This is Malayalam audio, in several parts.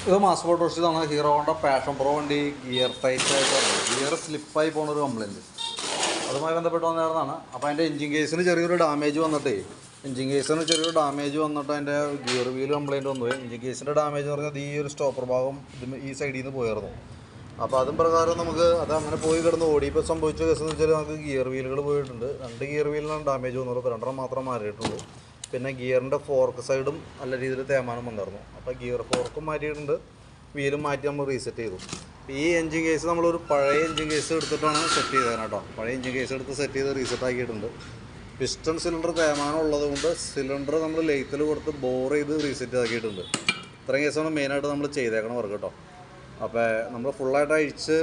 ഇത് മാസ് മോട്ടോഴ്സിലാണ് ഹീറോ ഹോണ്ട പാഷൻ പ്രോ വണ്ടി ഗിയർ ടൈറ്റ് ആയിട്ട് വന്നത്. ഗിയർ സ്ലിപ്പായി പോകുന്നൊരു കംപ്ലയിൻറ്റ് അതുമായി ബന്ധപ്പെട്ട് വന്നതാണ്. അപ്പോൾ അതിൻ്റെ എൻജിൻ കേസിന് ചെറിയൊരു ഡാമേജ് വന്നിട്ട് അതിൻ്റെ ഗിയർ വീൽ കംപ്ലയിൻറ്റ് വന്നു. എൻജിൻ കേസിൻ്റെ ഡാമേജ് എന്ന് പറഞ്ഞാൽ ഈ ഒരു സ്റ്റോപ്പർ ഭാഗം ഈ സൈഡിൽ നിന്ന് പോയിരുന്നു. അപ്പോൾ അതും പ്രകാരം നമുക്ക് അത് അങ്ങനെ പോയി കിടന്ന് ഓടി. ഇപ്പോൾ സംഭവിച്ച കേസ് എന്ന് വെച്ചാൽ നമുക്ക് ഗിയർ വീലുകൾ പോയിട്ടുണ്ട്. 2 ഗിയർ വീലിനാണ് ഡാമേജ് വന്നുള്ളൂ. 2 മാത്രം മാറിയിട്ടുള്ളൂ. പിന്നെ ഗിയറിൻ്റെ ഫോർക്ക് സൈഡും നല്ല രീതിയിൽ തേയ്മാനം വന്നിരുന്നു. അപ്പോൾ ഗിയർ ഫോർക്കും മാറ്റിയിട്ടുണ്ട്, വീലും മാറ്റി നമ്മൾ റീസെറ്റ് ചെയ്തു. ഈ എൻജിൻ കേസ് നമ്മളൊരു പഴയ എൻജിൻ കേസ് എടുത്തിട്ടാണ് സെറ്റ് ചെയ്തത് കേട്ടോ. പഴയ എൻജിൻ കേസ് എടുത്ത് സെറ്റ് ചെയ്ത് റീസെറ്റ് ആക്കിയിട്ടുണ്ട്. പിസ്റ്റൺ സിലിണ്ടർ തേയ്മാനം ഉള്ളതുകൊണ്ട് സിലിണ്ടർ നമ്മൾ ലെയ്ത്തിൽ കൊടുത്ത് ബോർ ചെയ്ത് റീസെറ്റ് ആക്കിയിട്ടുണ്ട്. ഇത്രയും കേസാണ് മെയിനായിട്ട് നമ്മൾ ചെയ്തേക്കണം വർക്ക് കേട്ടോ. അപ്പോൾ നമ്മൾ ഫുള്ളായിട്ട് അഴിച്ച്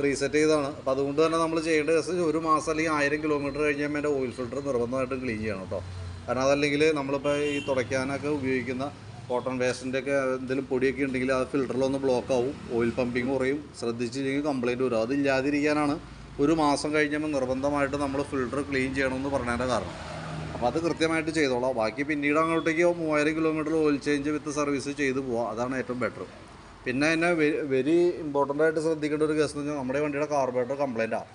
റീസെറ്റ് ചെയ്തതാണ്. അപ്പോൾ അതുകൊണ്ട് തന്നെ നമ്മൾ ചെയ്യേണ്ട കേസ് ഒരു മാസം അല്ലെങ്കിൽ 1000 കിലോമീറ്റർ കഴിഞ്ഞാൽ എൻ്റെ ഓയിൽ ഫിൽറ്റർ നിർബന്ധമായിട്ടും ക്ലീൻ ചെയ്യണം കേട്ടോ. കാരണം അതല്ലെങ്കിൽ നമ്മളിപ്പോൾ ഈ തുടയ്ക്കാനൊക്കെ ഉപയോഗിക്കുന്ന കോട്ടൺ വേസ്റ്റിൻ്റെ ഒക്കെ എന്തെങ്കിലും പൊടിയൊക്കെ ഉണ്ടെങ്കിൽ അത് ഫിൽറ്ററിലൊന്ന് ബ്ലോക്ക് ആവും, ഓയിൽ പമ്പിങ് കുറയും, ശ്രദ്ധിച്ചില്ലെങ്കിൽ കംപ്ലയിൻറ്റ് വരും. അതില്ലാതിരിക്കാനാണ് ഒരു മാസം കഴിഞ്ഞപ്പോൾ നിർബന്ധമായിട്ട് നമ്മൾ ഫിൽറ്റർ ക്ലീൻ ചെയ്യണമെന്ന് പറഞ്ഞതിൻ്റെ കാരണം. അപ്പോൾ അത് കൃത്യമായിട്ട് ചെയ്തോളാം. ബാക്കി പിന്നീട് അങ്ങോട്ടേക്ക് 3000 kilometre oil change with service ചെയ്ത് പോവാം. അതാണ് ഏറ്റവും ബെറ്റർ. പിന്നെ എന്നെ വെരി ഇമ്പോർട്ടൻ്റ് ആയിട്ട് ശ്രദ്ധിക്കേണ്ട ഒരു കേസ് എന്ന് വെച്ചാൽ നമ്മുടെ വണ്ടിയുടെ കാർബറേറ്റർ കംപ്ലയിൻറ്റാണ്.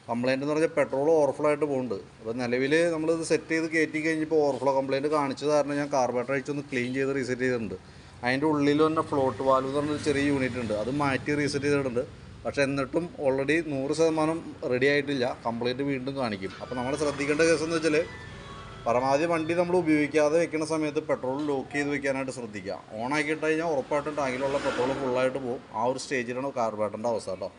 കംപ്ലയിൻ്റ് എന്ന് പറഞ്ഞാൽ പെട്രോൾ ഓവർഫ്ലോ ആയിട്ട് പോകുന്നുണ്ട്. അപ്പോൾ നിലവിൽ നമ്മളിത് സെറ്റ് ചെയ്ത് കയറ്റി കഴിഞ്ഞപ്പോൾ ഓവർഫ്ലോ കംപ്ലയിൻറ്റ് കാണിച്ചത് കാരണം ഞാൻ കാർബറേറ്റർ അഴിച്ചൊന്ന് ക്ലീൻ ചെയ്ത് റീസെറ്റ് ചെയ്തിട്ടുണ്ട്. അതിൻ്റെ ഉള്ളിൽ തന്നെ ഫ്ലോട്ട് വാൽവ് എന്ന് പറഞ്ഞൊരു ചെറിയ യൂണിറ്റ് ഉണ്ട്, അത് മാറ്റി റീസെറ്റ് ചെയ്തിട്ടുണ്ട്. പക്ഷേ എന്നിട്ടും ഓൾറെഡി 100% റെഡി ആയിട്ടില്ല, കംപ്ലയിൻറ്റ് വീണ്ടും കാണിക്കും. അപ്പോൾ നമ്മൾ ശ്രദ്ധിക്കേണ്ട കേസ് എന്ന് വെച്ചാൽ പരമാവധി വണ്ടി നമ്മൾ ഉപയോഗിക്കാതെ വെക്കുന്ന സമയത്ത് പെട്രോൾ ലോക്ക് ചെയ്ത് വെക്കാനായിട്ട് ശ്രദ്ധിക്കുക. ഓണാക്കിയിട്ട് കഴിഞ്ഞാൽ ഉറപ്പായിട്ടും ടാങ്കിലുള്ള പെട്രോൾ ഫുള്ളായിട്ട് പോകും. ആ ഒരു സ്റ്റേജിലാണ് കാർബറേറ്ററിൻ്റെ അവസ്ഥ കേട്ടോ.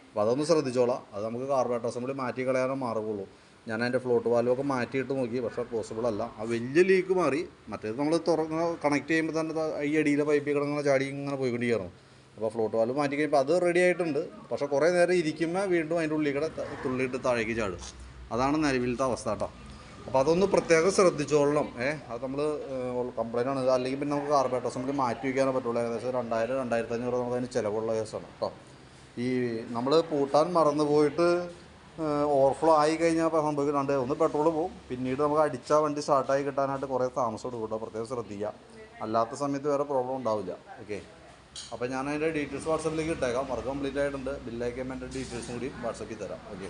അപ്പോൾ അതൊന്ന് ശ്രദ്ധിച്ചോളാം. അത് നമുക്ക് കാർബറേറ്റർ അസംബ്ലി മാറ്റി കളയാനേ മാറുകയുള്ളൂ. ഞാൻ അതിൻ്റെ ഫ്ലോട്ട് വാൽവൊക്കെ മാറ്റിയിട്ട് നോക്കി, പക്ഷേ പോസിബിൾ അല്ല. ആ വലിയ ലീക്ക് മാറി. മറ്റേത് നമ്മൾ കണക്ട് ചെയ്യുമ്പോൾ തന്നെ ഈ അടിയിലെ പൈപ്പിൽ കിടങ്ങനെ ചാടി ഇങ്ങനെ പോയിക്കൊണ്ടിരിക്കണം. അപ്പോൾ ഫ്ലോട്ട് വാൽവ് മാറ്റി കഴിയുമ്പോൾ അത് റെഡി ആയിട്ടുണ്ട്. പക്ഷേ കുറേ നേരം ഇരിക്കുമ്പോൾ വീണ്ടും അതിൻ്റെ ഉള്ളിൽ കൂടെ തുള്ളിയിട്ട് താഴേക്ക് ചാടും. അതാണ് നിലവിലത്തെ അവസ്ഥ കേട്ടോ. അപ്പോൾ അതൊന്ന് പ്രത്യേകം ശ്രദ്ധിച്ചോളണം. അത് നമ്മൾ കംപ്ലയിൻ്റ് ആണ്. അല്ലെങ്കിൽ പിന്നെ നമുക്ക് കാർബറേറ്റർ അസംബ്ലി മാറ്റി വയ്ക്കാനേ പറ്റുള്ളൂ. ഏകദേശം 2000-2500 നമുക്ക് അതിന് ചിലവുള്ള കേസാണ് കേട്ടോ. ഈ നമ്മൾ പൂട്ടാൻ മറന്നു പോയിട്ട് ഓവർഫ്ലോ ആയി കഴിഞ്ഞാൽ സംഭവിക്കുന്നുണ്ട്, ഒന്ന് പെട്രോൾ പോകും, പിന്നീട് നമുക്ക് അടിച്ചാൽ വണ്ടി സ്റ്റാർട്ടായി കിട്ടാനായിട്ട് കുറേ താമസം എടുക്കും കേട്ടോ. പ്രത്യേകം ശ്രദ്ധിക്കുക. അല്ലാത്ത സമയത്ത് വേറെ പ്രോബ്ലം ഉണ്ടാവില്ല. ഓക്കെ. അപ്പോൾ ഞാൻ അതിൻ്റെ ഡീറ്റെയിൽസ് വാട്സപ്പിലേക്ക് ഇട്ടേക്കാം. വർക്ക് കംപ്ലീറ്റ് ആയിട്ടുണ്ട്. ബില്ലയക്കുമ്പോൾ എൻ്റെ ഡീറ്റെയിൽസും കൂടി വാട്സപ്പിൽ തരാം. ഓക്കെ.